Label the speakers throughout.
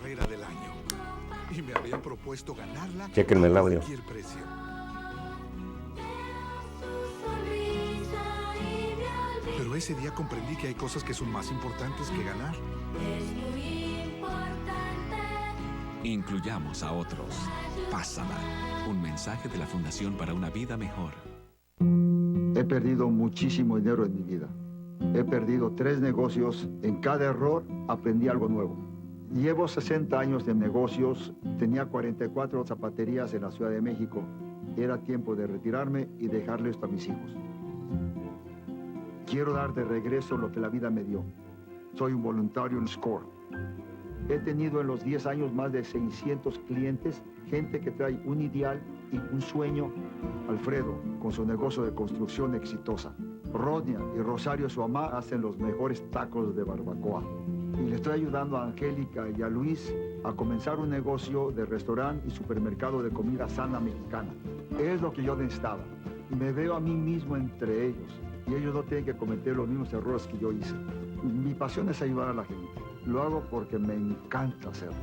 Speaker 1: carrera del año. Y me habían propuesto ganarla
Speaker 2: Chéquenme el
Speaker 1: a
Speaker 2: audio.
Speaker 1: cualquier precio. Pero ese día comprendí que hay cosas que son más importantes que ganar.
Speaker 3: Incluyamos a otros. Pásala. Un mensaje de la Fundación para una Vida Mejor.
Speaker 4: He perdido muchísimo dinero en mi vida. He perdido 3 negocios. En cada error aprendí algo nuevo. Llevo 60 años de negocios. Tenía 44 zapaterías en la Ciudad de México. Era tiempo de retirarme y dejarle esto a mis hijos. Quiero dar de regreso lo que la vida me dio. Soy un voluntario en SCORE. He tenido en los 10 años más de 600 clientes, gente que trae un ideal y un sueño. Alfredo, con su negocio de construcción exitosa. Rodnia y Rosario, su mamá, hacen los mejores tacos de barbacoa. Y le estoy ayudando a Angélica y a Luis a comenzar un negocio de restaurante y supermercado de comida sana mexicana. Es lo que yo necesitaba. Y me veo a mí mismo entre ellos. Y ellos no tienen que cometer los mismos errores que yo hice. Mi pasión es ayudar a la gente. Lo hago porque me encanta hacerlo.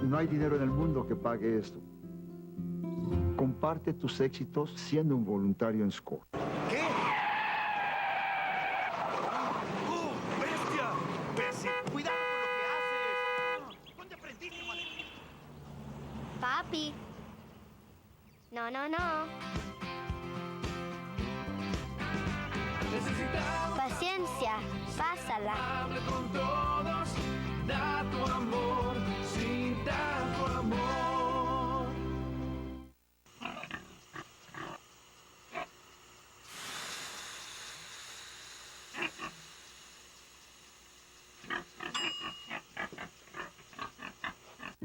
Speaker 4: No hay dinero en el mundo que pague esto. Comparte tus éxitos siendo un voluntario en SCORE.
Speaker 5: ¿Qué? ¡Oh, bestia! ¡Bestia! ¡Cuidado con lo que haces! ¿Dónde aprendiste, madre?
Speaker 6: Papi. No, no, no. Paciencia, pásala.
Speaker 7: Hable con todos, da tu amor, sí, da tu amor.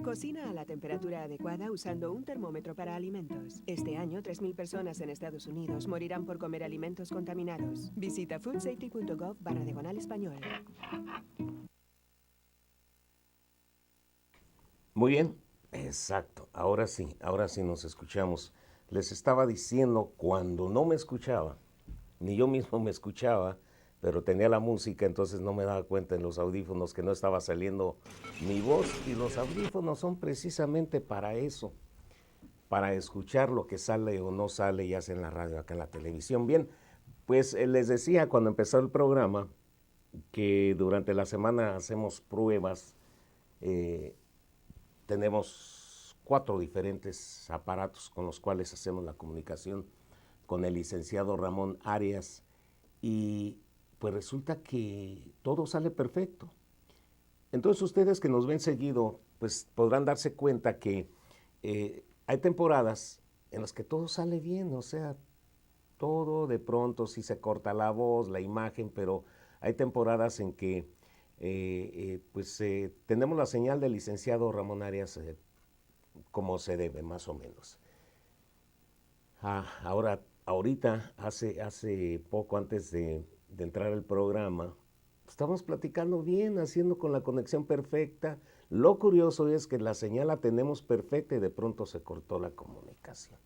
Speaker 8: Cocina a la temperatura adecuada usando un termómetro para alimentos. Este año, 3.000 personas en Estados Unidos morirán por comer alimentos contaminados. Visita foodsafety.gov/español.
Speaker 2: Muy bien, exacto. Ahora sí nos escuchamos. Les estaba diciendo cuando no me escuchaba, ni yo mismo me escuchaba, pero tenía la música, entonces no me daba cuenta en los audífonos que no estaba saliendo mi voz. Y los audífonos son precisamente para eso, para escuchar lo que sale o no sale, ya sea en la radio, acá en la televisión. Bien, pues les decía cuando empezó el programa que durante la semana hacemos pruebas. Tenemos 4 diferentes aparatos con los cuales hacemos la comunicación con el licenciado Ramón Arias y pues resulta que todo sale perfecto. Entonces ustedes que nos ven seguido pues podrán darse cuenta que hay temporadas en las que todo sale bien, o sea, todo de pronto sí se corta la voz, la imagen, pero hay temporadas en que tenemos la señal del licenciado Ramón Arias como se debe, más o menos. Ahorita, hace poco antes de entrar al programa, estamos platicando bien, haciendo con la conexión perfecta. Lo curioso es que la señal la tenemos perfecta y de pronto se cortó la comunicación.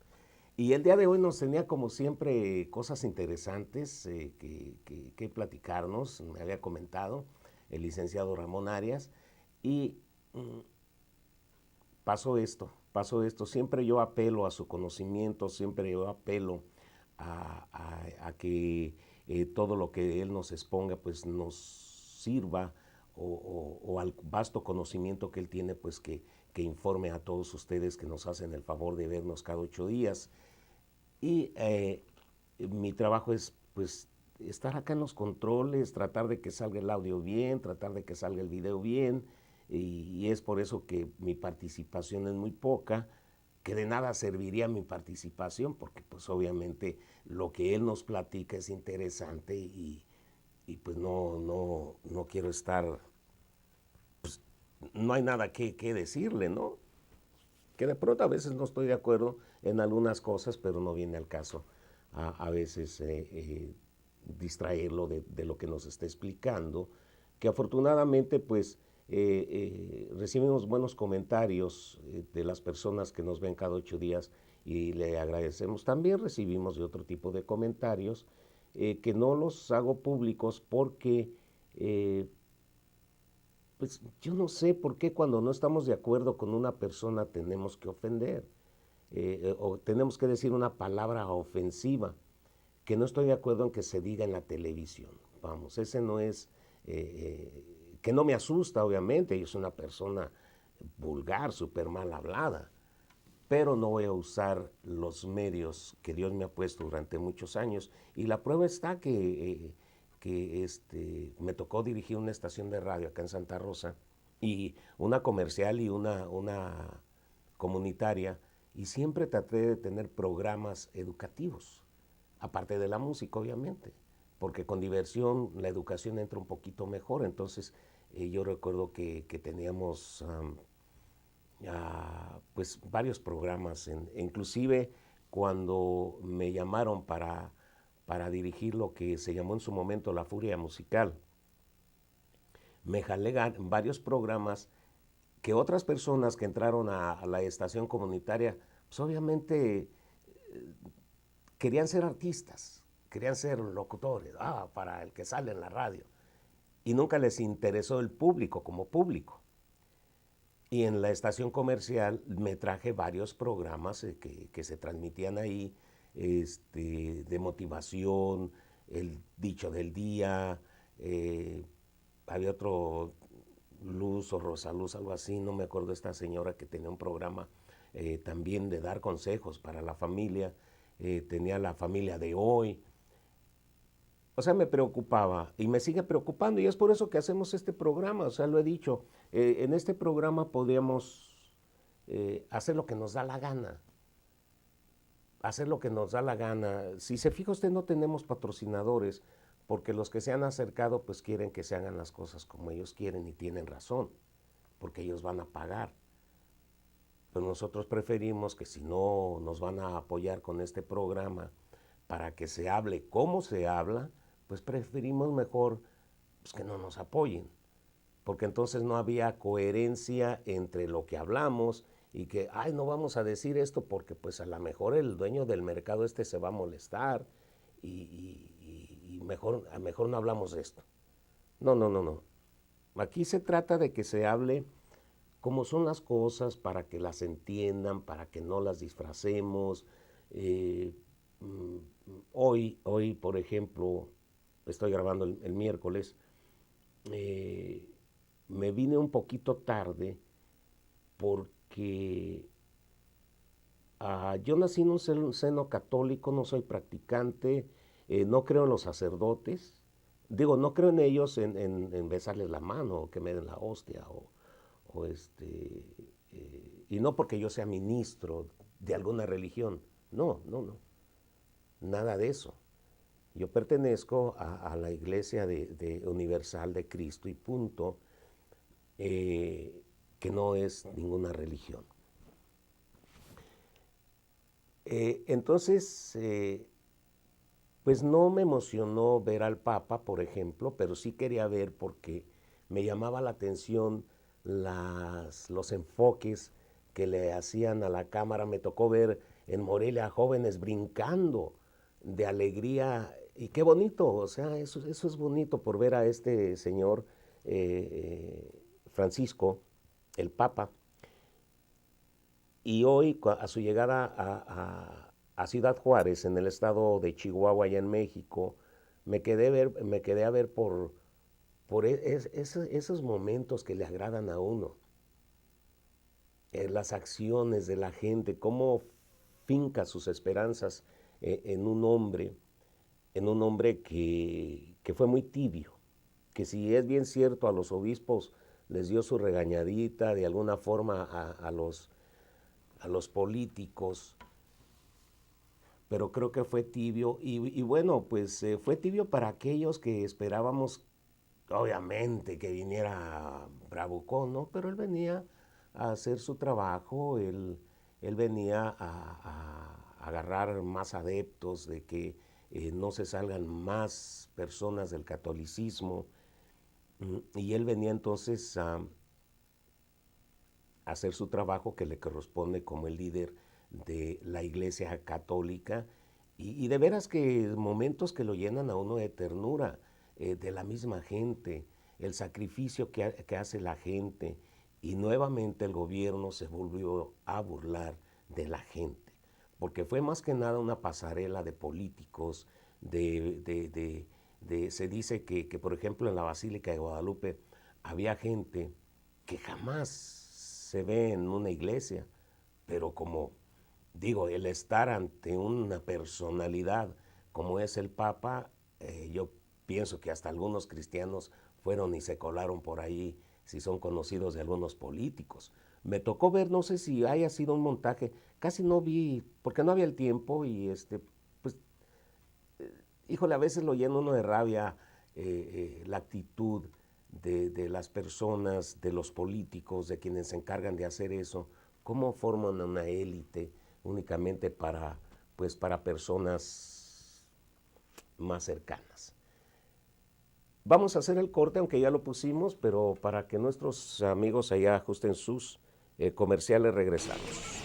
Speaker 2: Y el día de hoy nos tenía como siempre cosas interesantes que platicarnos, me había comentado el licenciado Ramón Arias, y pasó esto, siempre yo apelo a su conocimiento, siempre yo apelo a que todo lo que él nos exponga pues nos sirva o al vasto conocimiento que él tiene pues que informe a todos ustedes que nos hacen el favor de vernos cada 8 días. Y mi trabajo es pues estar acá en los controles, tratar de que salga el audio bien, tratar de que salga el video bien, y es por eso que mi participación es muy poca, que de nada serviría mi participación, porque pues obviamente lo que él nos platica es interesante y pues no quiero estar, pues no hay nada que decirle, ¿no? Que de pronto a veces no estoy de acuerdo en algunas cosas, pero no viene al caso a veces distraerlo de lo que nos está explicando, que afortunadamente pues recibimos buenos comentarios de las personas que nos ven cada 8 días y le agradecemos. También recibimos de otro tipo de comentarios que no los hago públicos porque pues yo no sé por qué cuando no estamos de acuerdo con una persona tenemos que ofender, o tenemos que decir una palabra ofensiva, que no estoy de acuerdo en que se diga en la televisión. Vamos, ese no es, que no me asusta, obviamente, yo soy una persona vulgar, súper mal hablada, pero no voy a usar los medios que Dios me ha puesto durante muchos años. Y la prueba está que me tocó dirigir una estación de radio acá en Santa Rosa, y una comercial y una comunitaria, y siempre traté de tener programas educativos, aparte de la música, obviamente, porque con diversión la educación entra un poquito mejor. Entonces, yo recuerdo que teníamos pues varios programas, inclusive cuando me llamaron para dirigir lo que se llamó en su momento La Furia Musical, me jalé varios programas que otras personas que entraron a la estación comunitaria, pues obviamente querían ser artistas, querían ser locutores, para el que sale en la radio, y nunca les interesó el público como público. Y en la estación comercial me traje varios programas que se transmitían ahí, de motivación, el dicho del día, había otro, Luz o Rosa Luz, algo así, no me acuerdo, esta señora que tenía un programa también de dar consejos para la familia, tenía La Familia de Hoy. O sea, me preocupaba y me sigue preocupando, y es por eso que hacemos este programa. O sea, lo he dicho, en este programa podríamos hacer lo que nos da la gana. Hacer lo que nos da la gana. Si se fija usted, no tenemos patrocinadores, porque los que se han acercado pues quieren que se hagan las cosas como ellos quieren, y tienen razón, porque ellos van a pagar. Pero nosotros preferimos que, si no nos van a apoyar con este programa para que se hable como se habla, pues preferimos mejor pues que no nos apoyen, porque entonces no había coherencia entre lo que hablamos y que, no vamos a decir esto porque pues a lo mejor el dueño del mercado se va a molestar, y mejor no hablamos de esto. No. Aquí se trata de que se hable como son las cosas, para que las entiendan, para que no las disfracemos. Hoy, por ejemplo, estoy grabando el miércoles, me vine un poquito tarde porque yo nací en un seno católico, no soy practicante, no creo en los sacerdotes. Digo, no creo en ellos en besarles la mano o que me den la hostia, y no porque yo sea ministro de alguna religión, no, nada de eso. Yo pertenezco a la Iglesia de Universal de Cristo y punto, que no es ninguna religión. Entonces, pues no me emocionó ver al Papa, por ejemplo, pero sí quería ver, porque me llamaba la atención los enfoques que le hacían a la cámara. Me tocó ver en Morelia a jóvenes brincando de alegría, y qué bonito. O sea, eso es bonito, por ver a este señor Francisco, el Papa. Y hoy, a su llegada a Ciudad Juárez, en el estado de Chihuahua, allá en México, me quedé a ver por esos momentos que le agradan a uno, las acciones de la gente, cómo finca sus esperanzas en un hombre que fue muy tibio, que, si es bien cierto, a los obispos les dio su regañadita de alguna forma a los políticos, pero creo que fue tibio, y bueno, pues fue tibio para aquellos que esperábamos, obviamente, que viniera bravucón, ¿no? Pero él venía a hacer su trabajo, él venía a agarrar más adeptos, de que no se salgan más personas del catolicismo, y él venía entonces a hacer su trabajo que le corresponde como el líder de la Iglesia Católica, y de veras que momentos que lo llenan a uno de ternura, de la misma gente, el sacrificio que hace la gente, y nuevamente el gobierno se volvió a burlar de la gente, porque fue más que nada una pasarela de políticos, se dice que, por ejemplo, en la Basílica de Guadalupe había gente que jamás se ve en una iglesia, pero como digo, el estar ante una personalidad como es el Papa, yo pienso que hasta algunos cristianos fueron y se colaron por ahí, si son conocidos de algunos políticos. Me tocó ver, no sé si haya sido un montaje, casi no vi, porque no había el tiempo y pues, híjole, a veces lo llena uno de rabia la actitud de las personas, de los políticos, de quienes se encargan de hacer eso, cómo forman una élite únicamente para personas más cercanas. Vamos a hacer el corte, aunque ya lo pusimos, pero para que nuestros amigos allá ajusten sus comerciales, regresamos.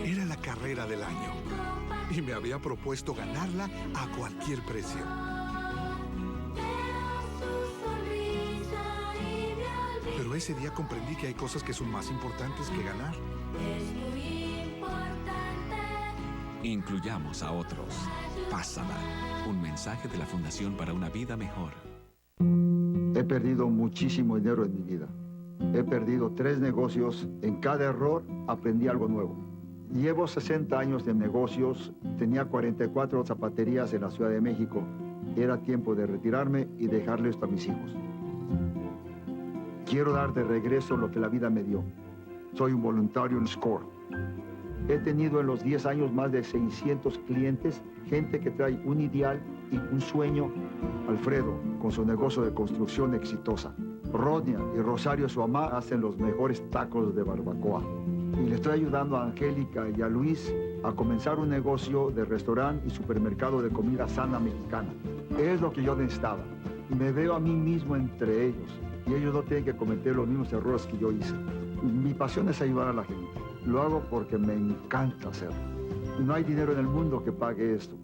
Speaker 1: Era la carrera del año y me había propuesto ganarla a cualquier precio. Pero ese día comprendí que hay cosas que son más importantes que ganar.
Speaker 3: Incluyamos a otros. Pásala. Un mensaje de la Fundación para una Vida Mejor.
Speaker 4: He perdido muchísimo dinero en mi vida. He perdido 3 negocios. En cada error aprendí algo nuevo. Llevo 60 años de negocios. Tenía 44 zapaterías en la Ciudad de México. Era tiempo de retirarme y dejarle esto a mis hijos. Quiero dar de regreso lo que la vida me dio. Soy un voluntario en SCORE. He tenido en los 10 años más de 600 clientes, gente que trae un ideal y un sueño. Alfredo, con su negocio de construcción exitosa. Rodnia y Rosario, su mamá, hacen los mejores tacos de barbacoa. Y le estoy ayudando a Angélica y a Luis a comenzar un negocio de restaurante y supermercado de comida sana mexicana. Es lo que yo necesitaba. Y me veo a mí mismo entre ellos. Y ellos no tienen que cometer los mismos errores que yo hice. Mi pasión es ayudar a la gente. Lo hago porque me encanta hacerlo. No hay dinero en el mundo que pague esto.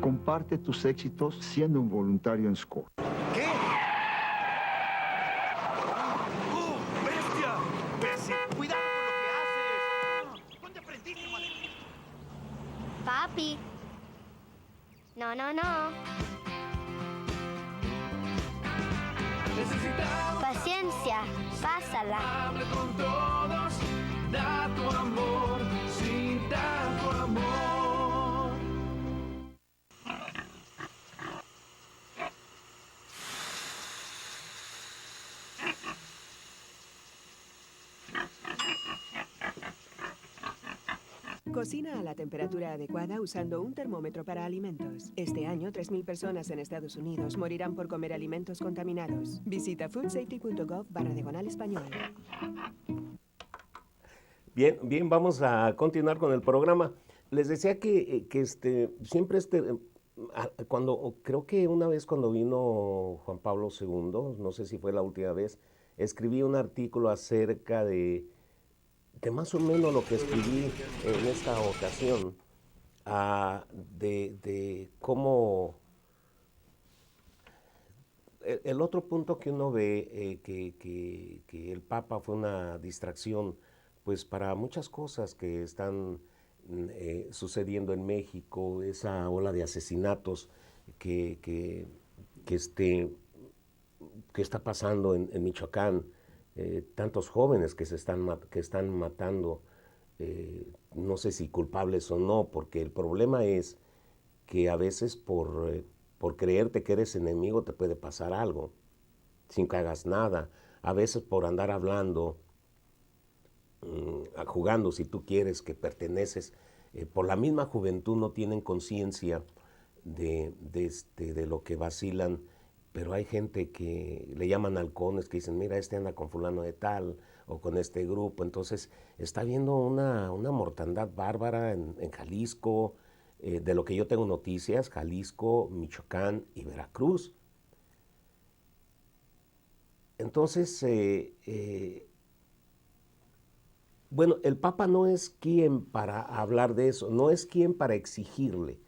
Speaker 4: Comparte tus éxitos siendo un voluntario en SCORE.
Speaker 5: ¿Qué? ¡Bestia! ¡Cuidado con lo que haces! ¿Dónde aprendiste, madre?
Speaker 6: Papi. No, no, no.
Speaker 7: Necesitamos
Speaker 6: Paciencia, pásala.
Speaker 7: hable con todos, da tu amor, sí, da tu amor.
Speaker 8: Cocina a la temperatura adecuada usando un termómetro para alimentos. Este año, 3.000 personas en Estados Unidos morirán por comer alimentos contaminados. Visita foodsafety.gov/español.
Speaker 2: Bien, vamos a continuar con el programa. Les decía que siempre cuando, creo que una vez cuando vino Juan Pablo II, no sé si fue la última vez, escribí un artículo acerca de más o menos lo que escribí en esta ocasión, de cómo el otro punto que uno ve, que el Papa fue una distracción, pues para muchas cosas que están sucediendo en México, esa ola de asesinatos que, que, que, este, que está pasando en Michoacán, tantos jóvenes que están matando, no sé si culpables o no, porque el problema es que a veces por creerte que eres enemigo te puede pasar algo, sin que hagas nada. A veces por andar hablando, jugando, si tú quieres, que perteneces, por la misma juventud no tienen conciencia de lo que vacilan, pero hay gente que le llaman halcones, que dicen, mira, este anda con fulano de tal, o con este grupo. Entonces está habiendo una mortandad bárbara en Jalisco, de lo que yo tengo noticias, Jalisco, Michoacán y Veracruz. Entonces, bueno, el Papa no es quien para hablar de eso, no es quien para exigirle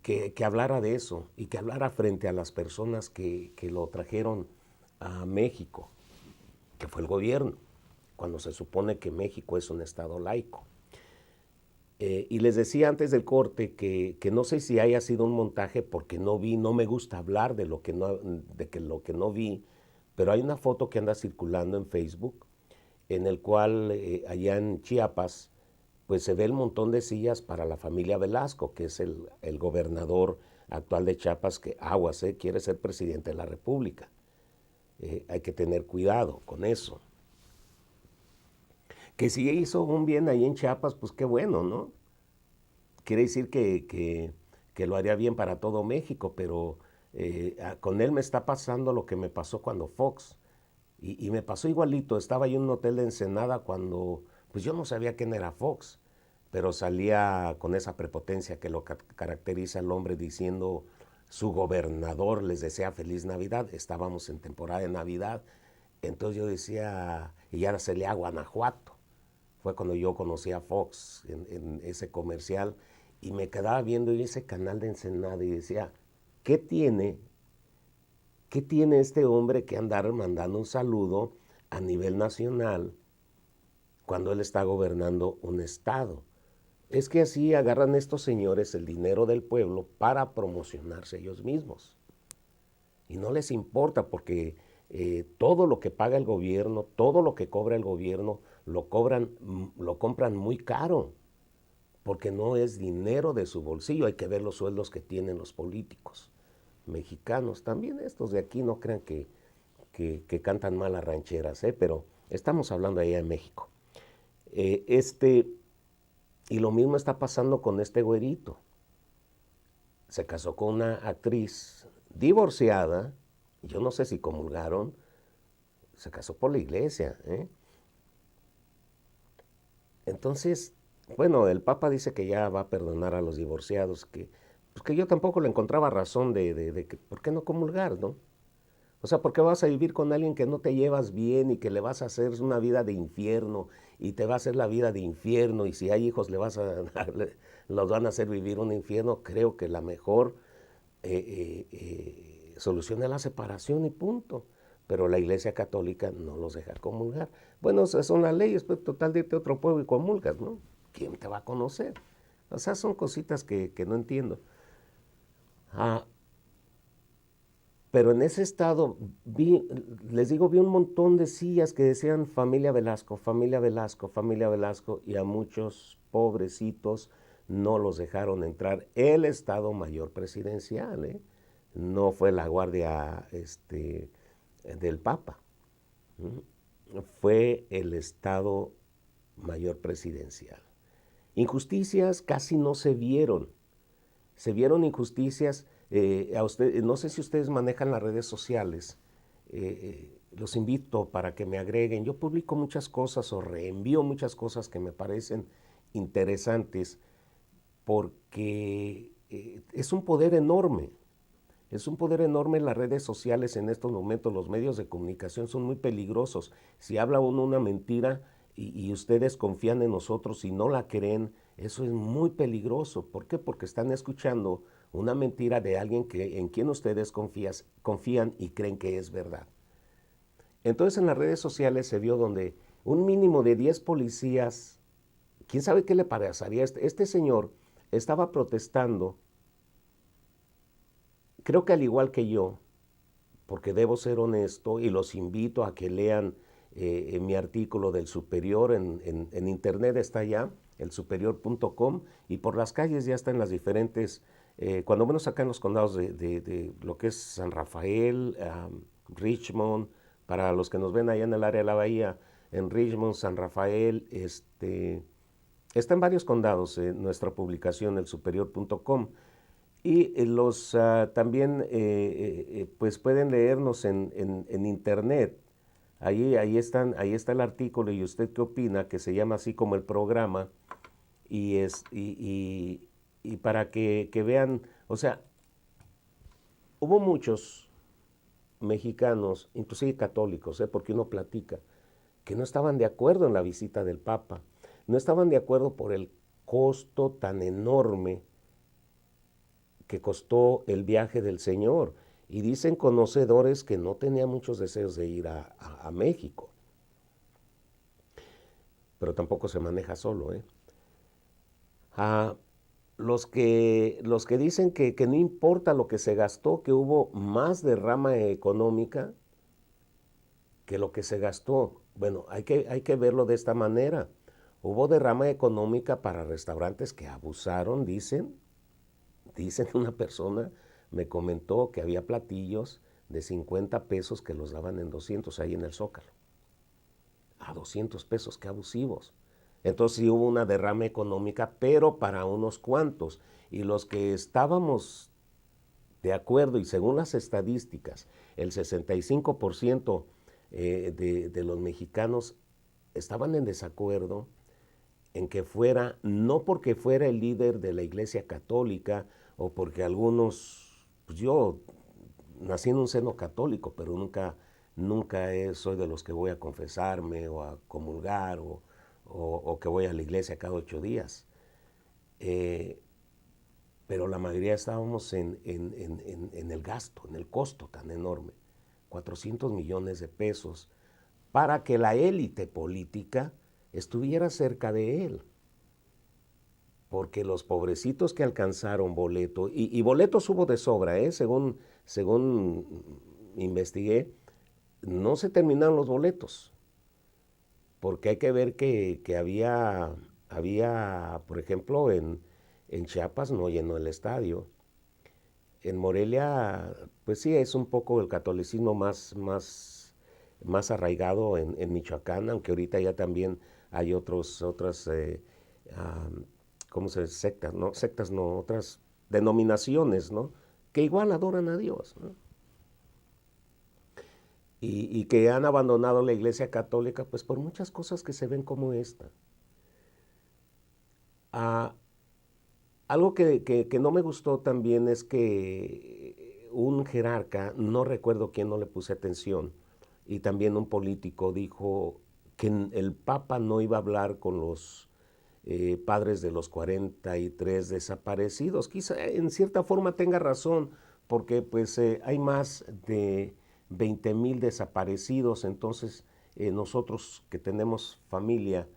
Speaker 2: que hablara de eso y que hablara frente a las personas que lo trajeron a México, que fue el gobierno, cuando se supone que México es un estado laico. Y les decía antes del corte que no sé si haya sido un montaje porque no vi, no me gusta hablar de lo que no vi, pero hay una foto que anda circulando en Facebook en el cual allá en Chiapas pues se ve el montón de sillas para la familia Velasco, que es el gobernador actual de Chiapas, que aguas, quiere ser presidente de la República. Hay que tener cuidado con eso. Que si hizo un bien ahí en Chiapas, pues qué bueno, ¿no? Quiere decir que lo haría bien para todo México, pero con él me está pasando lo que me pasó cuando Fox. Y me pasó igualito, estaba yo en un hotel de Ensenada cuando, pues yo no sabía quién era Fox, pero salía con esa prepotencia que lo caracteriza al hombre diciendo, su gobernador les desea feliz Navidad, estábamos en temporada de Navidad, entonces yo decía, y ya se le a Guanajuato. Fue cuando yo conocí a Fox en ese comercial y me quedaba viendo ese canal de Ensenada y decía, ¿qué tiene este hombre que andar mandando un saludo a nivel nacional cuando él está gobernando un estado? Es que así agarran estos señores el dinero del pueblo para promocionarse ellos mismos. Y no les importa porque todo lo que paga el gobierno, todo lo que cobra el gobierno, lo compran muy caro, porque no es dinero de su bolsillo. Hay que ver los sueldos que tienen los políticos mexicanos. También estos de aquí no crean que cantan mal las rancheras, pero estamos hablando allá en México. Y lo mismo está pasando con este güerito. Se casó con una actriz divorciada, yo no sé si comulgaron, se casó por la iglesia. Entonces, bueno, el Papa dice que ya va a perdonar a los divorciados, que yo tampoco le encontraba razón de que, ¿por qué no comulgar, no? O sea, ¿por qué vas a vivir con alguien que no te llevas bien y que le vas a hacer una vida de infierno y te va a hacer la vida de infierno y si hay hijos los van a hacer vivir un infierno? Creo que la mejor solución es la separación y punto. Pero la Iglesia Católica no los deja comulgar. Bueno, esas son las leyes, pues total, de irte a otro pueblo y comulgas, ¿no? ¿Quién te va a conocer? O sea, son cositas que no entiendo. Pero en ese estado, les digo, vi un montón de sillas que decían familia Velasco, familia Velasco, familia Velasco, y a muchos pobrecitos no los dejaron entrar. El Estado Mayor Presidencial, no fue la guardia del Papa, fue el Estado Mayor Presidencial. Injusticias casi no se vieron. Se vieron injusticias. No sé si ustedes manejan las redes sociales. Los invito para que me agreguen. Yo publico muchas cosas o reenvío muchas cosas que me parecen interesantes porque es un poder enorme. Es un poder enorme las redes sociales en estos momentos. Los medios de comunicación son muy peligrosos. Si habla uno una mentira y ustedes confían en nosotros y no la creen, eso es muy peligroso. ¿Por qué? Porque están escuchando una mentira de alguien en quien ustedes confían y creen que es verdad. Entonces en las redes sociales se vio donde un mínimo de 10 policías, quién sabe qué le pasaría. Este señor estaba protestando, creo que al igual que yo, porque debo ser honesto y los invito a que lean en mi artículo del Superior, en internet está allá, elsuperior.com, y por las calles ya está en las diferentes, cuando menos acá en los condados de lo que es San Rafael, Richmond, para los que nos ven allá en el área de la bahía, en Richmond, San Rafael, está en varios condados nuestra publicación, elsuperior.com. Y también pues pueden leernos en internet. Ahí está el artículo y usted qué opina, que se llama así como el programa. Y para que vean, o sea, hubo muchos mexicanos, inclusive católicos, porque uno platica, que no estaban de acuerdo en la visita del Papa. No estaban de acuerdo por el costo tan enorme que costó el viaje del Señor. Y dicen conocedores que no tenía muchos deseos de ir a México. Pero tampoco se maneja solo. Los que dicen que no importa lo que se gastó, que hubo más derrama económica que lo que se gastó. Bueno, hay que verlo de esta manera. Hubo derrama económica para restaurantes que abusaron, dicen una persona me comentó que había platillos de 50 pesos que los daban en 200 ahí en el Zócalo. A 200 pesos, qué abusivos. Entonces sí hubo una derrama económica, pero para unos cuantos. Y los que estábamos de acuerdo, y según las estadísticas, el 65% de los mexicanos estaban en desacuerdo en que fuera, no porque fuera el líder de la Iglesia Católica, o porque algunos, pues yo nací en un seno católico, pero nunca soy de los que voy a confesarme o a comulgar o que voy a la iglesia cada 8 días. Pero la mayoría estábamos en el gasto, en el costo tan enorme, 400 millones de pesos, para que la élite política estuviera cerca de él. Porque los pobrecitos que alcanzaron boleto, y boletos hubo de sobra, según investigué, no se terminaron los boletos. Porque hay que ver que había, por ejemplo, en Chiapas no llenó el estadio. En Morelia, pues sí, es un poco el catolicismo más arraigado en Michoacán, aunque ahorita ya también hay otras sectas, ¿no? Sectas no, otras denominaciones, ¿no? Que igual adoran a Dios, ¿no? Y que han abandonado la Iglesia Católica, pues por muchas cosas que se ven como esta. Algo que no me gustó también es que un jerarca, no recuerdo quién, no le puse atención, y también un político dijo que el Papa no iba a hablar con los padres de los 43 desaparecidos. Quizá en cierta forma tenga razón, porque pues hay más de 20,000 desaparecidos, entonces nosotros que tenemos familia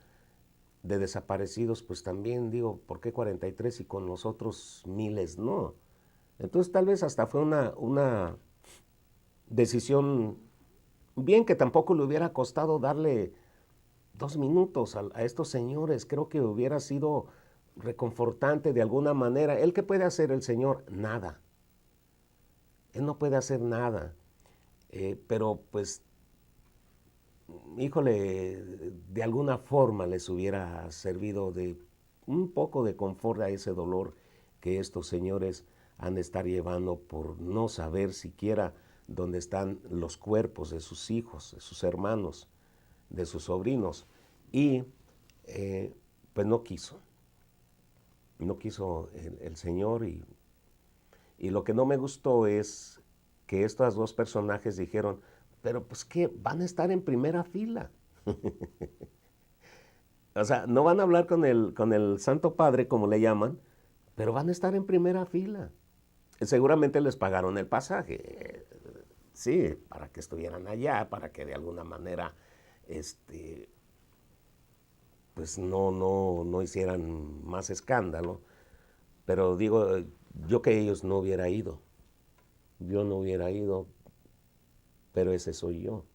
Speaker 2: de desaparecidos, pues también digo, ¿por qué 43 y con los otros miles no? Entonces tal vez hasta fue una decisión bien, que tampoco le hubiera costado darle 2 minutos a estos señores. Creo que hubiera sido reconfortante de alguna manera. ¿Él qué puede hacer el señor? Nada. Él no puede hacer nada. Pero pues, híjole, de alguna forma les hubiera servido de un poco de confort a ese dolor que estos señores han de estar llevando por no saber siquiera dónde están los cuerpos de sus hijos, de sus hermanos, de sus sobrinos. Y pues no quiso el Señor. Y lo que no me gustó es que estos 2 personajes dijeron, pero pues que van a estar en primera fila. O sea, no van a hablar con el Santo Padre, como le llaman, pero van a estar en primera fila. Seguramente les pagaron el pasaje, sí, para que estuvieran allá, para que de alguna manera, pues no hicieran más escándalo. Pero digo, yo que ellos no hubiera ido, yo no hubiera ido, pero ese soy yo.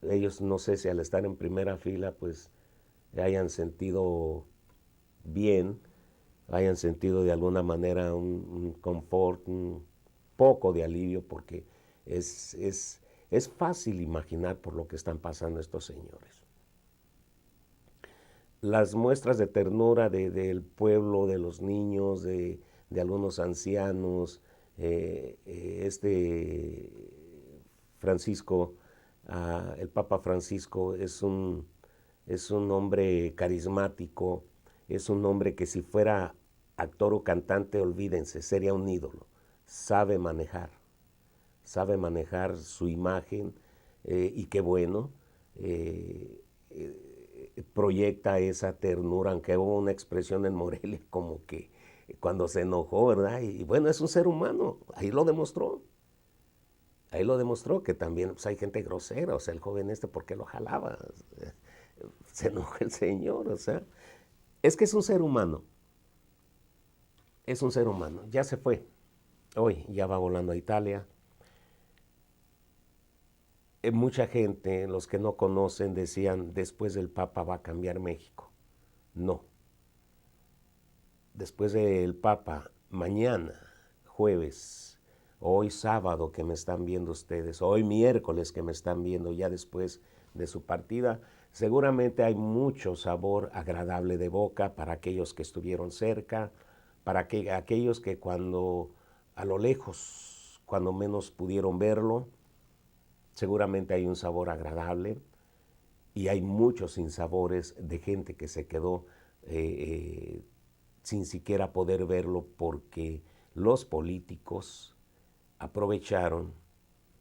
Speaker 2: Ellos no sé si al estar en primera fila pues hayan sentido bien, hayan sentido de alguna manera un confort, un poco de alivio, porque es fácil imaginar por lo que están pasando estos señores. Las muestras de ternura del pueblo, de los niños, de algunos ancianos, Francisco, el Papa Francisco es un hombre carismático, es un hombre que si fuera actor o cantante, olvídense, sería un ídolo. Sabe manejar su imagen y qué bueno, proyecta esa ternura, aunque hubo una expresión en Morelia como que cuando se enojó, ¿verdad? Y bueno, es un ser humano, ahí lo demostró. Ahí lo demostró que también pues, hay gente grosera, o sea, el joven ¿por qué lo jalaba? Se enojó el señor, o sea, es que es un ser humano, ya se fue, hoy ya va volando a Italia. Mucha gente, los que no conocen, decían, después del Papa va a cambiar México. No. Después del Papa, mañana, jueves, hoy sábado que me están viendo ustedes, hoy miércoles que me están viendo ya después de su partida, seguramente hay mucho sabor agradable de boca para aquellos que estuvieron cerca, para aquellos que cuando a lo lejos, cuando menos pudieron verlo, seguramente hay un sabor agradable y hay muchos sinsabores de gente que se quedó sin siquiera poder verlo porque los políticos aprovecharon,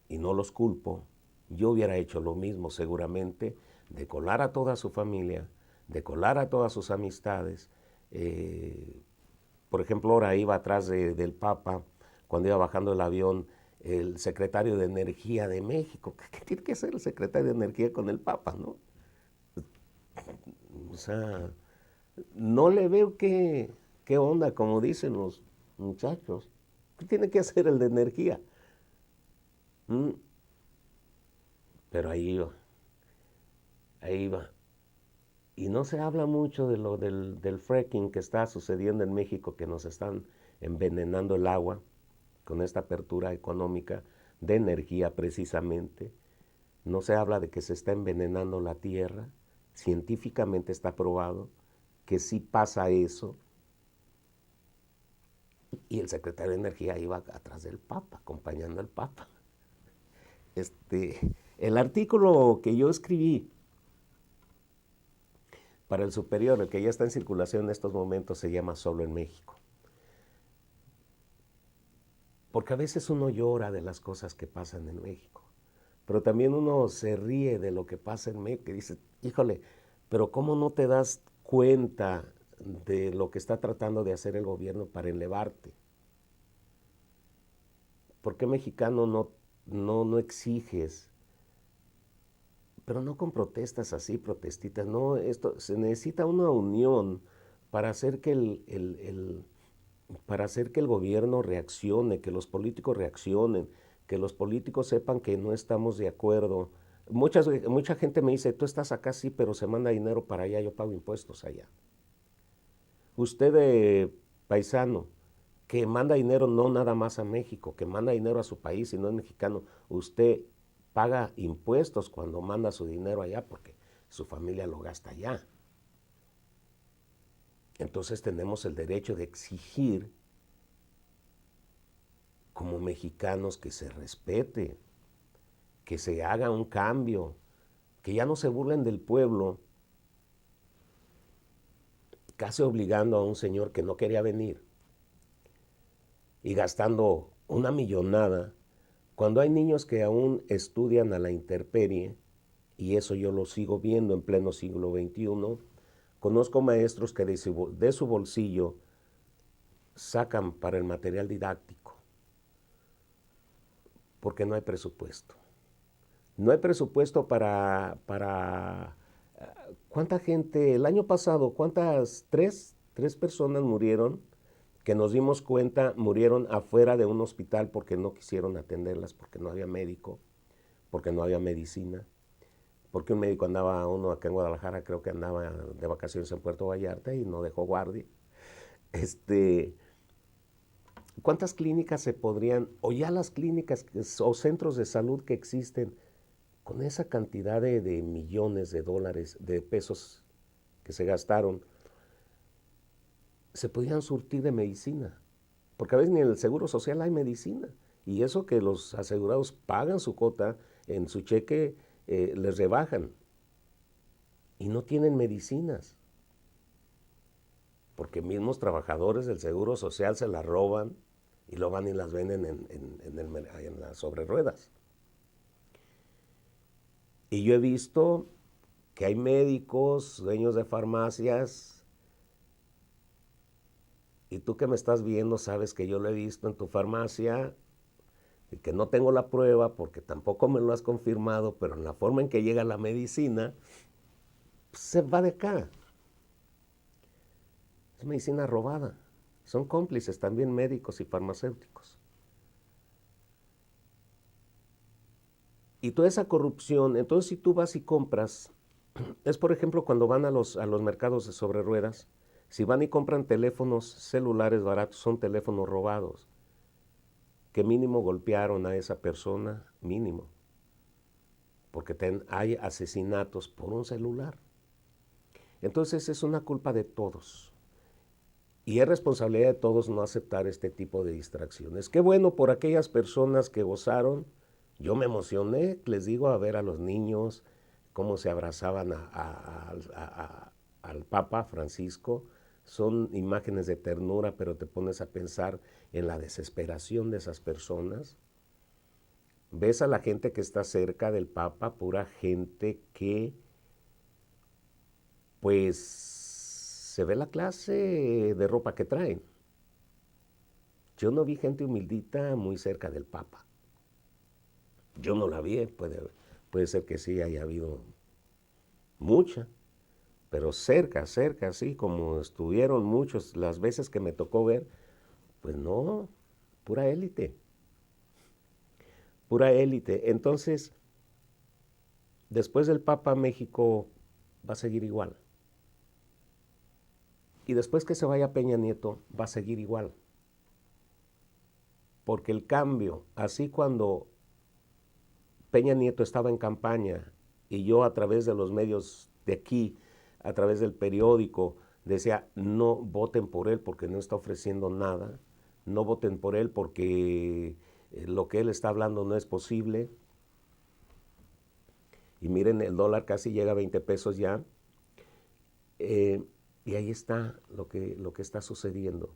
Speaker 2: y no los culpo, yo hubiera hecho lo mismo seguramente, de colar a toda su familia, de colar a todas sus amistades. Por ejemplo, ahora iba atrás del Papa, cuando iba bajando el avión, el secretario de Energía de México. ¿Qué tiene que hacer el secretario de Energía con el Papa, no? O sea, no le veo qué onda, como dicen los muchachos. ¿Qué tiene que hacer el de Energía? Pero ahí va. Y no se habla mucho de lo del fracking que está sucediendo en México, que nos están envenenando el agua con esta apertura económica de energía precisamente. No se habla de que se está envenenando la tierra. Científicamente está probado que sí pasa eso. Y el secretario de Energía iba atrás del Papa, acompañando al Papa. El artículo que yo escribí para el Superior, el que ya está en circulación en estos momentos, se llama Solo en México. Porque a veces uno llora de las cosas que pasan en México, pero también uno se ríe de lo que pasa en México y dice, híjole, pero ¿cómo no te das cuenta de lo que está tratando de hacer el gobierno para elevarte? ¿Por qué mexicano no exiges? Pero no con protestas así, protestitas, no, esto se necesita una unión para hacer que el gobierno reaccione, que los políticos reaccionen, que los políticos sepan que no estamos de acuerdo. Mucha gente me dice, tú estás acá sí, pero se manda dinero para allá, yo pago impuestos allá. Usted, paisano, que manda dinero no nada más a México, que manda dinero a su país y no es mexicano, usted paga impuestos cuando manda su dinero allá porque su familia lo gasta allá. Entonces tenemos el derecho de exigir como mexicanos que se respete, que se haga un cambio, que ya no se burlen del pueblo, casi obligando a un señor que no quería venir y gastando una millonada, cuando hay niños que aún estudian a la intemperie, y eso yo lo sigo viendo en pleno siglo XXI, conozco maestros que de su bolsillo sacan para el material didáctico, porque no hay presupuesto. No hay presupuesto para ¿cuánta gente, el año pasado, tres personas murieron, que nos dimos cuenta, murieron afuera de un hospital porque no quisieron atenderlas, porque no había médico, porque no había medicina, porque un médico uno acá en Guadalajara, creo que andaba de vacaciones en Puerto Vallarta y no dejó guardia. ¿Cuántas clínicas se podrían, o ya las clínicas o centros de salud que existen, con esa cantidad de millones de dólares, de pesos que se gastaron, se podían surtir de medicina? Porque a veces ni en el Seguro Social hay medicina. Y eso que los asegurados pagan su cuota, en su cheque les rebajan. Y no tienen medicinas. Porque mismos trabajadores del Seguro Social se las roban y lo van y las venden en las sobre ruedas. Y yo he visto que hay médicos, dueños de farmacias, y tú que me estás viendo sabes que yo lo he visto en tu farmacia, y que no tengo la prueba porque tampoco me lo has confirmado, pero en la forma en que llega la medicina, pues se va de acá. Es medicina robada. Son cómplices también médicos y farmacéuticos. Y toda esa corrupción, entonces si tú vas y compras, es por ejemplo cuando van a los mercados de sobre ruedas, si van y compran teléfonos celulares baratos, son teléfonos robados, que mínimo golpearon a esa persona, mínimo, porque hay asesinatos por un celular. Entonces es una culpa de todos. Y es responsabilidad de todos no aceptar este tipo de distracciones. Qué bueno por aquellas personas que gozaron. Yo me emocioné, les digo, a ver a los niños, cómo se abrazaban al Papa Francisco. Son imágenes de ternura, pero te pones a pensar en la desesperación de esas personas. Ves a la gente que está cerca del Papa, pura gente que, pues, se ve la clase de ropa que traen. Yo no vi gente humildita muy cerca del Papa. Yo no la vi, puede ser que sí haya habido mucha, pero cerca, así como estuvieron muchos las veces que me tocó ver, pues no, pura élite. Pura élite. Entonces, después del Papa, México va a seguir igual. Y después que se vaya Peña Nieto, va a seguir igual. Porque el cambio, así cuando Peña Nieto estaba en campaña y yo a través de los medios de aquí, a través del periódico, decía, no voten por él porque no está ofreciendo nada, no voten por él porque lo que él está hablando no es posible. Y miren, el dólar casi llega a 20 pesos ya. Y ahí está lo que está sucediendo.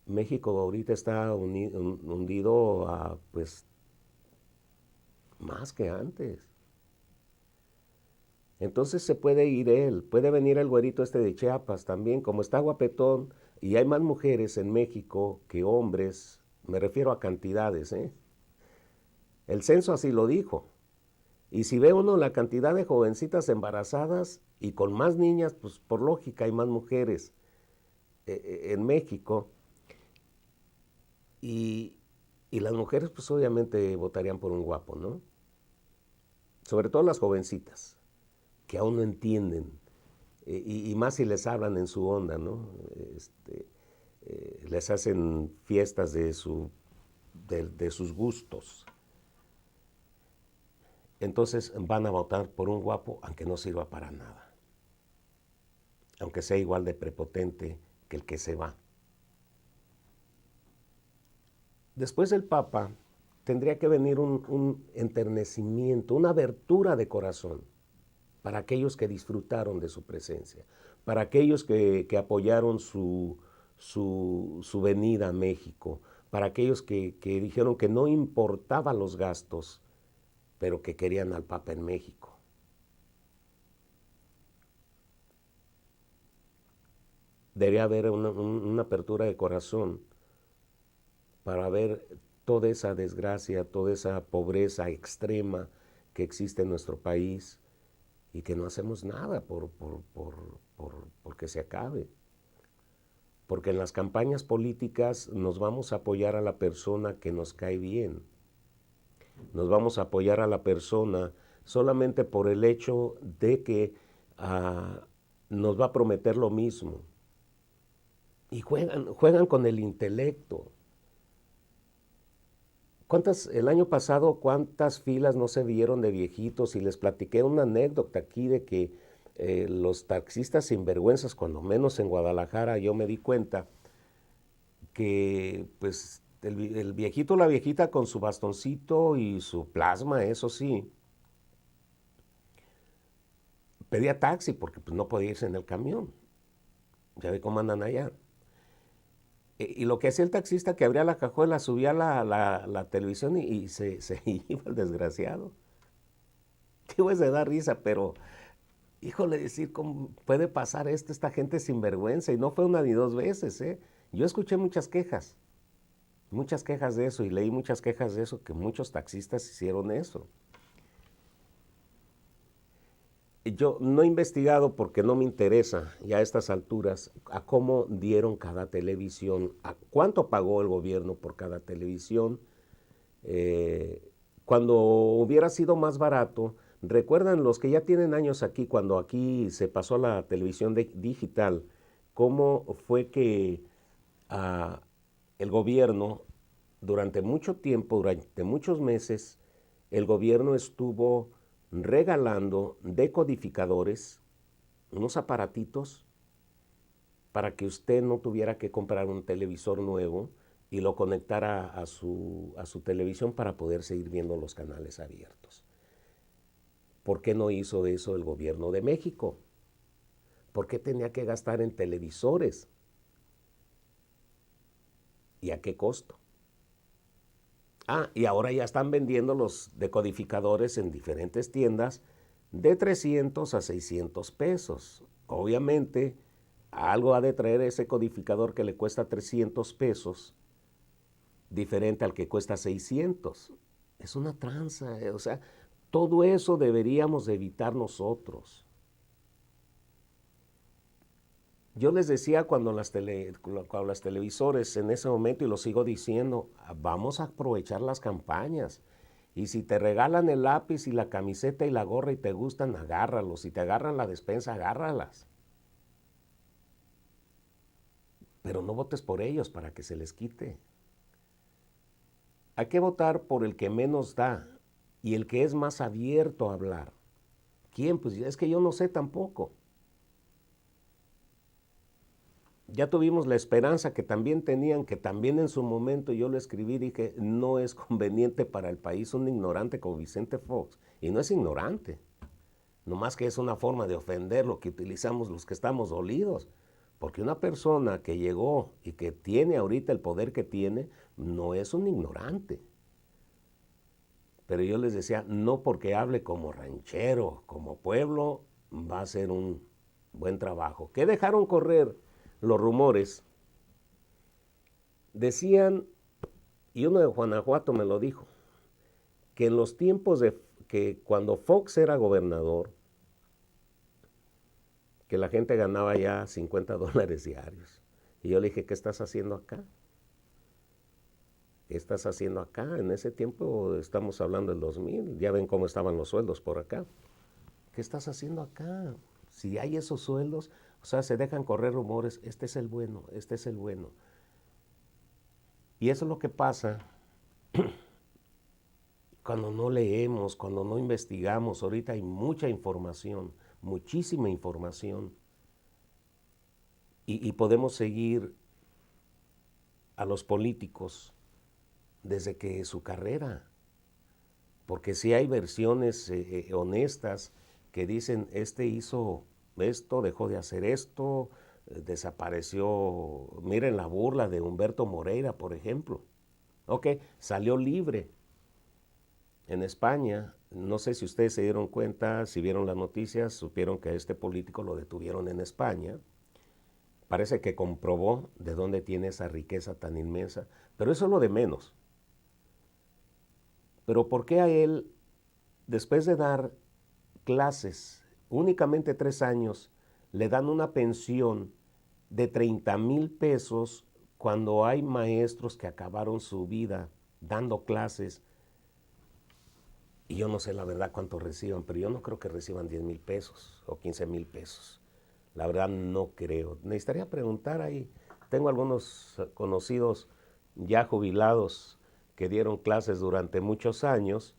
Speaker 2: México ahorita está hundido a, pues, más que antes. Entonces se puede ir él, puede venir el güerito de Chiapas también, como está guapetón, y hay más mujeres en México que hombres, me refiero a cantidades, ¿eh? El censo así lo dijo. Y si ve uno la cantidad de jovencitas embarazadas y con más niñas, pues por lógica hay más mujeres en México. Y las mujeres pues obviamente votarían por un guapo, ¿no? Sobre todo las jovencitas, que aún no entienden, y más si les hablan en su onda, ¿no? Les hacen fiestas de sus gustos. Entonces van a votar por un guapo aunque no sirva para nada, aunque sea igual de prepotente que el que se va. Después del Papa tendría que venir un enternecimiento, una abertura de corazón para aquellos que disfrutaron de su presencia, para aquellos que apoyaron su venida a México, para aquellos que dijeron que no importaba los gastos, pero que querían al Papa en México. debería haber una apertura de corazón para ver toda esa desgracia, toda esa pobreza extrema que existe en nuestro país y que no hacemos nada porque se acabe. Porque en las campañas políticas nos vamos a apoyar a la persona que nos cae bien. Nos vamos a apoyar a la persona solamente por el hecho de que nos va a prometer lo mismo. Y juegan con el intelecto. El año pasado, cuántas filas no se vieron de viejitos? Y les platiqué una anécdota aquí de que los taxistas sinvergüenzas, cuando menos en Guadalajara, yo me di cuenta que pues el viejito o la viejita con su bastoncito y su plasma, eso sí, pedía taxi porque pues, no podía irse en el camión. Ya ve cómo andan allá. Y lo que hacía el taxista, que abría la cajuela, subía la televisión y se iba el desgraciado. Digo, es de dar risa, pero, híjole, decir, ¿cómo puede pasar esto? Esta gente sinvergüenza. Y no fue una ni dos veces, ¿eh? Yo escuché muchas quejas de eso, y leí muchas quejas de eso, que muchos taxistas hicieron eso. Yo no he investigado porque no me interesa ya a estas alturas a cómo dieron cada televisión, a cuánto pagó el gobierno por cada televisión. Cuando hubiera sido más barato, recuerdan los que ya tienen años aquí, cuando aquí se pasó a la televisión digital, cómo fue que el gobierno durante mucho tiempo, durante muchos meses, el gobierno estuvo regalando decodificadores, unos aparatitos, para que usted no tuviera que comprar un televisor nuevo y lo conectara a su televisión para poder seguir viendo los canales abiertos. ¿Por qué no hizo eso el gobierno de México? ¿Por qué tenía que gastar en televisores? ¿Y a qué costo? Y ahora ya están vendiendo los decodificadores en diferentes tiendas de 300 a 600 pesos. Obviamente, algo ha de traer ese codificador que le cuesta 300 pesos, diferente al que cuesta 600. Es una tranza, o sea, todo eso deberíamos de evitar nosotros. Yo les decía cuando las televisores en ese momento, y lo sigo diciendo, vamos a aprovechar las campañas. Y si te regalan el lápiz y la camiseta y la gorra y te gustan, agárralos. Si te agarran la despensa, agárralas. Pero no votes por ellos para que se les quite. Hay que votar por el que menos da y el que es más abierto a hablar. ¿Quién? Pues es que yo no sé tampoco. Ya tuvimos la esperanza que también tenían, que también en su momento yo lo escribí, dije, no es conveniente para el país un ignorante como Vicente Fox. Y no es ignorante, nomás que es una forma de ofender lo que utilizamos los que estamos dolidos. Porque una persona que llegó y que tiene ahorita el poder que tiene, no es un ignorante. Pero yo les decía, no porque hable como ranchero, como pueblo, va a ser un buen trabajo. ¿Qué dejaron correr? Los rumores decían, y uno de Guanajuato me lo dijo, que en los tiempos que cuando Fox era gobernador, que la gente ganaba ya $50 diarios. Y yo le dije, ¿qué estás haciendo acá? ¿Qué estás haciendo acá? En ese tiempo estamos hablando del 2000, ya ven cómo estaban los sueldos por acá. ¿Qué estás haciendo acá? Si hay esos sueldos, o sea, se dejan correr rumores, este es el bueno, este es el bueno. Y eso es lo que pasa cuando no leemos, cuando no investigamos. Ahorita hay mucha información, muchísima información. Y podemos seguir a los políticos desde que su carrera. Porque sí hay versiones honestas que dicen, este hizo esto, dejó de hacer esto, desapareció. Miren la burla de Humberto Moreira, por ejemplo. Ok, salió libre en España. No sé si ustedes se dieron cuenta, si vieron las noticias, supieron que a este político lo detuvieron en España parece que comprobó de dónde tiene esa riqueza tan inmensa, pero eso es lo de menos. Pero ¿por qué a él, después de dar clases, únicamente 3 años, le dan una pensión de 30,000 pesos cuando hay maestros que acabaron su vida dando clases? Y yo no sé la verdad cuánto reciban, pero yo no creo que reciban 10,000 pesos o 15,000 pesos. La verdad no creo. Necesitaría preguntar ahí. Tengo algunos conocidos ya jubilados que dieron clases durante muchos años.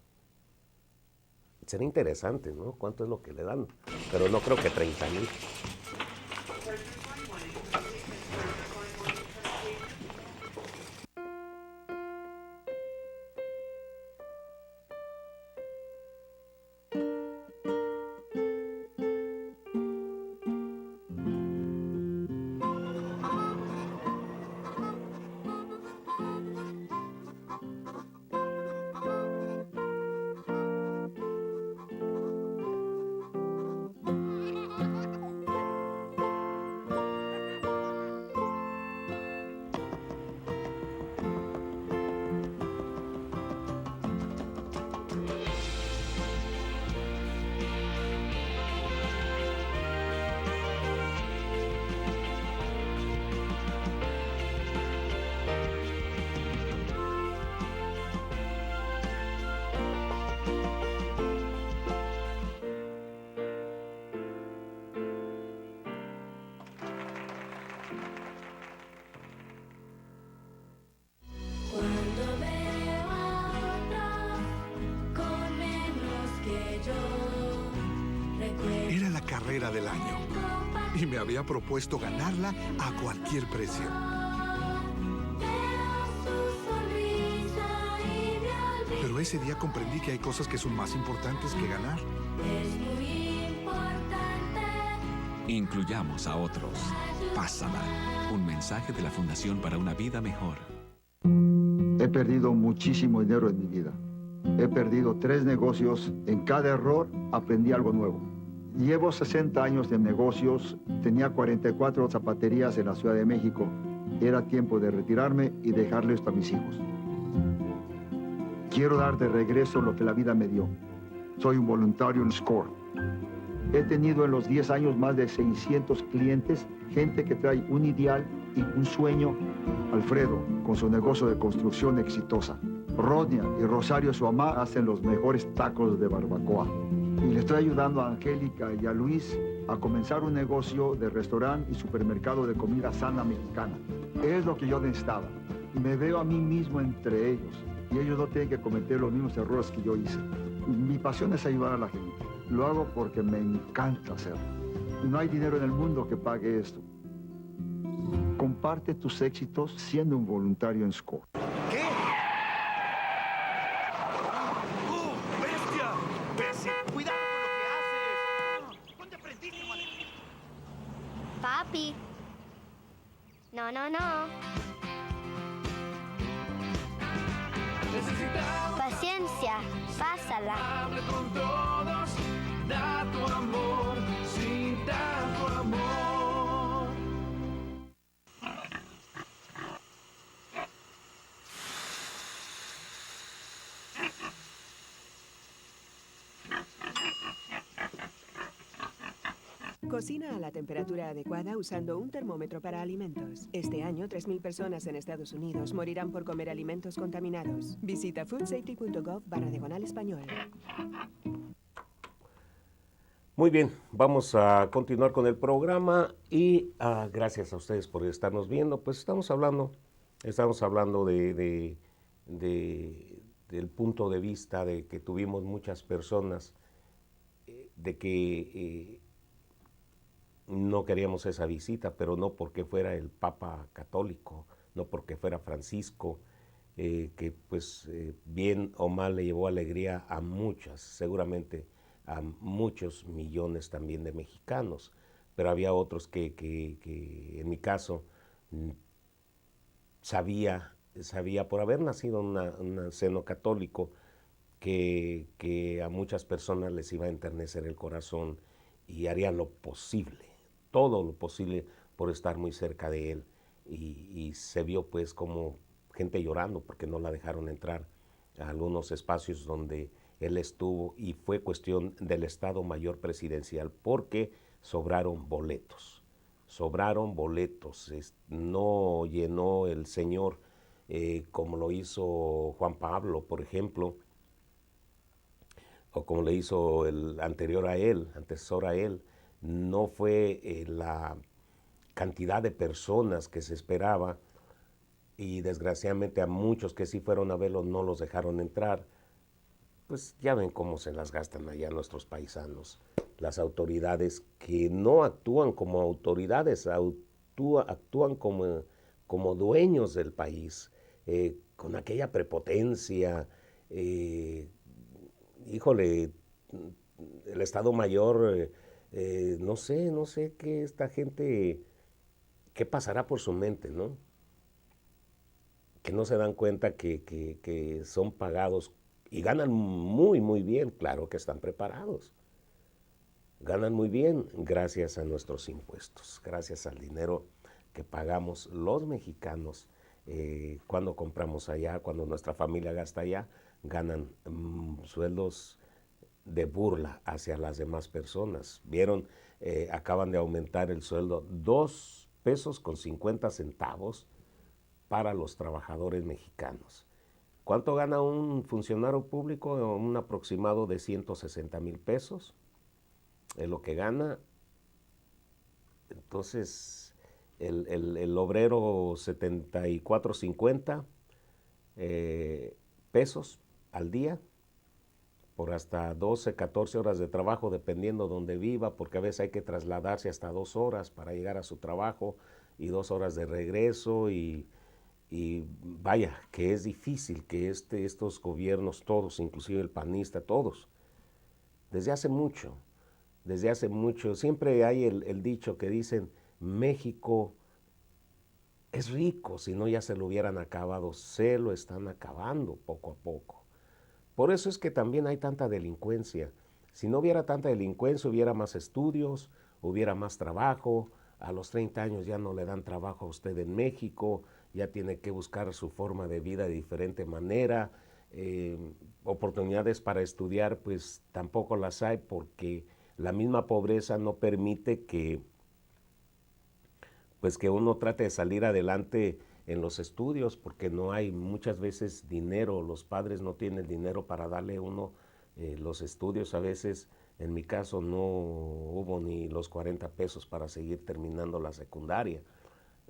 Speaker 2: Sería interesante, ¿no? ¿Cuánto es lo que le dan? Pero no creo que 30,000.
Speaker 9: Cuando veo a otro con menos que yo, recuerdo
Speaker 1: Era la carrera del año y me había propuesto ganarla a cualquier precio.
Speaker 9: su sonrisa y me olvido.
Speaker 1: Pero ese día comprendí que hay cosas que son más importantes que ganar.
Speaker 9: Es muy importante.
Speaker 3: Incluyamos a otros. Pásala. Un mensaje de la Fundación para una Vida Mejor.
Speaker 4: He perdido muchísimo dinero en mi vida. He perdido 3 negocios. En cada error aprendí algo nuevo. Llevo 60 años de negocios. Tenía 44 zapaterías en la Ciudad de México. Era tiempo de retirarme y dejarle esto a mis hijos. Quiero dar de regreso lo que la vida me dio. Soy un voluntario en SCORE. He tenido en los 10 años más de 600 clientes, gente que trae un ideal y un sueño. Alfredo, con su negocio de construcción exitosa. Rodnia y Rosario, su mamá, hacen los mejores tacos de barbacoa. Y le estoy ayudando a Angélica y a Luis a comenzar un negocio de restaurante y supermercado de comida sana mexicana. Es lo que yo necesitaba. Y me veo a mí mismo entre ellos. Y ellos no tienen que cometer los mismos errores que yo hice. Mi pasión es ayudar a la gente. Lo hago porque me encanta hacerlo. No hay dinero en el mundo que pague esto. Comparte tus éxitos siendo un voluntario en SCORE.
Speaker 5: ¿Qué? ¡Bestia! ¡Cuidado con lo que haces! ¿Dónde aprendiste, manejo?
Speaker 6: Papi. No, no, no.
Speaker 7: Necesitamos
Speaker 6: Paciencia. Pásala.
Speaker 7: hable con todos, da tu amor, sin dar tu amor.
Speaker 8: Cocina a la temperatura adecuada usando un termómetro para alimentos. Este año, 3.000 personas en Estados Unidos morirán por comer alimentos contaminados. Visita foodsafety.gov/español.
Speaker 2: Muy bien, vamos a continuar con el programa y gracias a ustedes por estarnos viendo. Pues estamos hablando del punto de vista de que tuvimos muchas personas de que no queríamos esa visita, pero no porque fuera el Papa católico, no porque fuera Francisco, que pues bien o mal le llevó alegría a muchas, seguramente a muchos millones también de mexicanos, pero había otros que en mi caso sabía por haber nacido en un seno católico que a muchas personas les iba a enternecer el corazón y harían lo posible, todo lo posible por estar muy cerca de él. Y se vio pues como gente llorando porque no la dejaron entrar a algunos espacios donde él estuvo, y fue cuestión del Estado Mayor Presidencial porque sobraron boletos. Sobraron boletos, no llenó el señor como lo hizo Juan Pablo, por ejemplo, o como le hizo el anterior a él, antecesor a él. No fue la cantidad de personas que se esperaba, y desgraciadamente a muchos que sí fueron a verlo no los dejaron entrar. Pues ya ven cómo se las gastan allá nuestros paisanos. Las autoridades que no actúan como autoridades, actúan como dueños del país, con aquella prepotencia. Híjole, el Estado Mayor, no sé qué esta gente, qué pasará por su mente, ¿no? Que no se dan cuenta que son pagados y ganan muy, muy bien. Claro que están preparados. Ganan muy bien gracias a nuestros impuestos, gracias al dinero que pagamos los mexicanos cuando compramos allá, cuando nuestra familia gasta allá. Ganan sueldos de burla hacia las demás personas. Vieron, acaban de aumentar el sueldo 2 pesos con 50 centavos para los trabajadores mexicanos. ¿Cuánto gana un funcionario público? Un aproximado de 160,000 pesos es lo que gana. Entonces, el obrero 74.50 pesos al día, por hasta 12, 14 horas de trabajo, dependiendo donde viva, porque a veces hay que trasladarse hasta 2 horas para llegar a su trabajo y 2 horas de regreso, y vaya, que es difícil que estos gobiernos, todos, inclusive el panista, todos, desde hace mucho, siempre hay el dicho que dicen, México es rico, si no ya se lo hubieran acabado. Se lo están acabando poco a poco. Por eso es que también hay tanta delincuencia. Si no hubiera tanta delincuencia, hubiera más estudios, hubiera más trabajo. A los 30 años ya no le dan trabajo a usted en México, ya tiene que buscar su forma de vida de diferente manera. Oportunidades para estudiar, pues tampoco las hay, porque la misma pobreza no permite que uno trate de salir adelante en los estudios, porque no hay muchas veces dinero. Los padres no tienen dinero para darle a uno los estudios. A veces, en mi caso, no hubo ni los 40 pesos para seguir terminando la secundaria.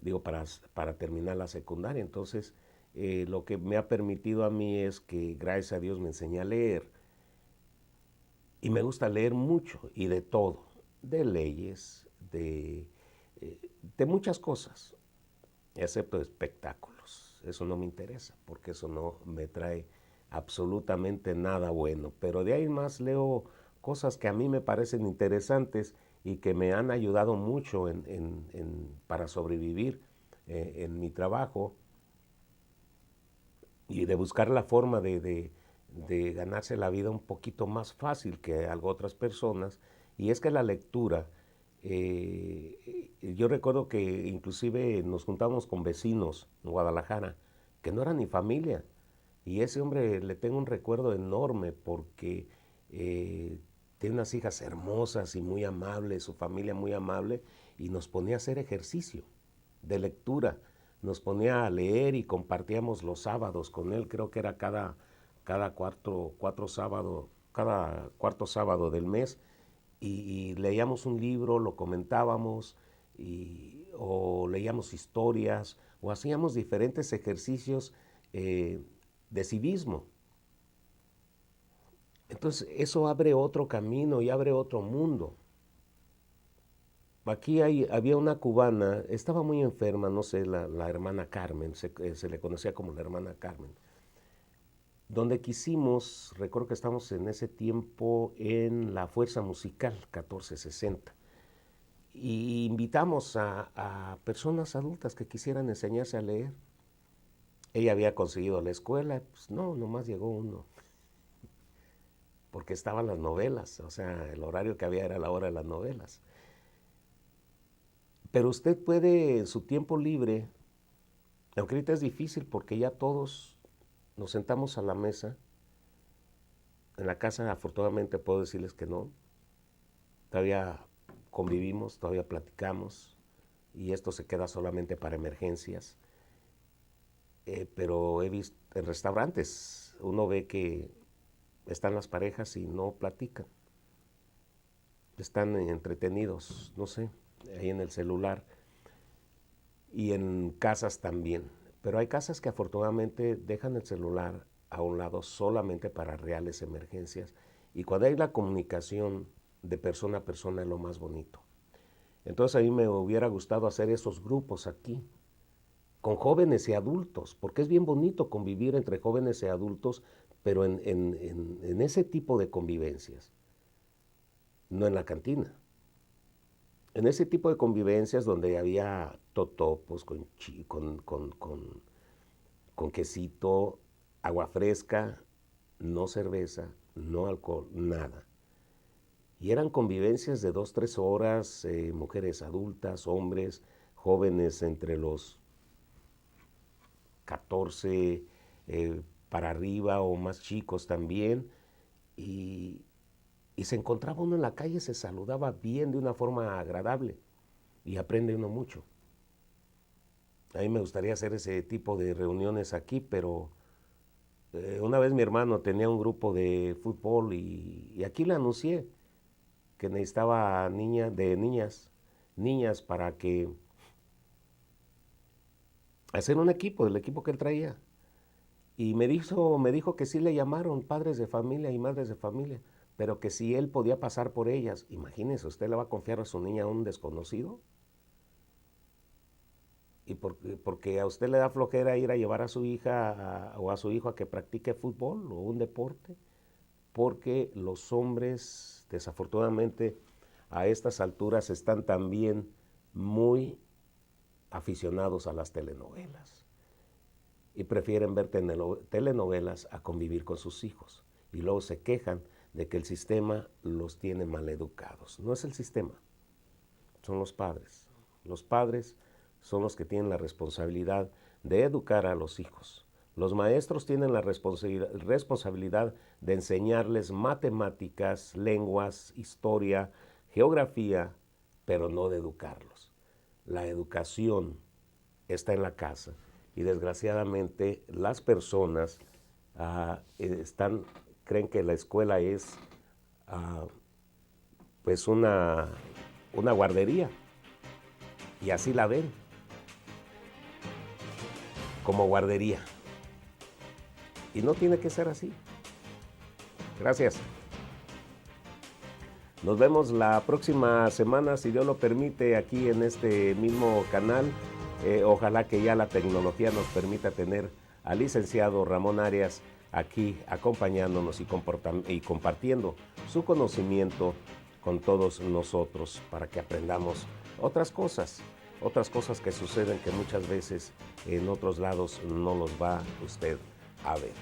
Speaker 2: Digo, para terminar la secundaria. Entonces, lo que me ha permitido a mí es que, gracias a Dios, me enseñé a leer. Y me gusta leer mucho, y de todo, de leyes, de muchas cosas, excepto de espectáculos. Eso no me interesa, porque eso no me trae absolutamente nada bueno. Pero de ahí más leo cosas que a mí me parecen interesantes y que me han ayudado mucho para sobrevivir en mi trabajo, y de buscar la forma de ganarse la vida un poquito más fácil que algo otras personas. Y es que la lectura, yo recuerdo que inclusive nos juntamos con vecinos en Guadalajara que no eran ni familia, y ese hombre le tengo un recuerdo enorme porque tiene unas hijas hermosas y muy amables, su familia muy amable, y nos ponía a hacer ejercicio de lectura, nos ponía a leer y compartíamos los sábados con él. Creo que era cada cuarto sábado del mes, y leíamos un libro, lo comentábamos, o leíamos historias, o hacíamos diferentes ejercicios de civismo. Entonces eso abre otro camino y abre otro mundo. Aquí había una cubana, estaba muy enferma, no sé, la hermana Carmen, se le conocía como la hermana Carmen, donde quisimos, recuerdo que estamos en ese tiempo en la Fuerza Musical 1460, y invitamos a personas adultas que quisieran enseñarse a leer. Ella había conseguido la escuela, pues no, nomás llegó uno, porque estaban las novelas, o sea, el horario que había era la hora de las novelas. Pero usted puede en su tiempo libre, aunque ahorita es difícil porque ya todos nos sentamos a la mesa. En la casa afortunadamente puedo decirles que no. Todavía convivimos, todavía platicamos y esto se queda solamente para emergencias. Pero he visto en restaurantes, uno ve que están las parejas y no platican. Están entretenidos, no sé, ahí en el celular. Y en casas también. Pero hay casas que afortunadamente dejan el celular a un lado solamente para reales emergencias. Y cuando hay la comunicación de persona a persona es lo más bonito. Entonces a mí me hubiera gustado hacer esos grupos aquí, con jóvenes y adultos, porque es bien bonito convivir entre jóvenes y adultos, pero en ese tipo de convivencias, no en la cantina. En ese tipo de convivencias donde había totopos con quesito, agua fresca, no cerveza, no alcohol, nada. Y eran convivencias de 2, 3 horas, mujeres adultas, hombres, jóvenes entre los 14 para arriba o más chicos también. Y se encontraba uno en la calle, se saludaba bien de una forma agradable y aprende uno mucho. A mí me gustaría hacer ese tipo de reuniones aquí, pero una vez mi hermano tenía un grupo de fútbol y aquí le anuncié que necesitaba niñas para que hacer un equipo, el equipo que él traía. Y me dijo que sí le llamaron padres de familia y madres de familia, pero que si él podía pasar por ellas. Imagínese, ¿usted le va a confiar a su niña a un desconocido? Y porque a usted le da flojera ir a llevar a su hija o a su hijo a que practique fútbol o un deporte, porque los hombres, desafortunadamente, a estas alturas están también muy aficionados a las telenovelas y prefieren ver telenovelas a convivir con sus hijos y luego se quejan de que el sistema los tiene mal educados. No es el sistema, son los padres. Los padres son los que tienen la responsabilidad de educar a los hijos. Los maestros tienen la responsabilidad de enseñarles matemáticas, lenguas, historia, geografía, pero no de educarlos. La educación está en la casa y desgraciadamente las personas creen que la escuela es pues una guardería y así la ven, como guardería. Y no tiene que ser así. Gracias. Nos vemos la próxima semana, si Dios lo permite, aquí en este mismo canal. Ojalá que ya la tecnología nos permita tener al licenciado Ramón Arias aquí acompañándonos y compartiendo su conocimiento con todos nosotros para que aprendamos otras cosas que suceden que muchas veces en otros lados no los va usted a ver.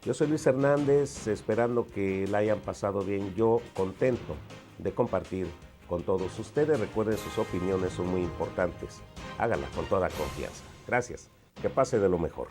Speaker 2: Yo soy Luis Hernández, esperando que la hayan pasado bien, yo contento de compartir con todos ustedes. Recuerden, sus opiniones son muy importantes, háganlas con toda confianza. Gracias, que pase de lo mejor.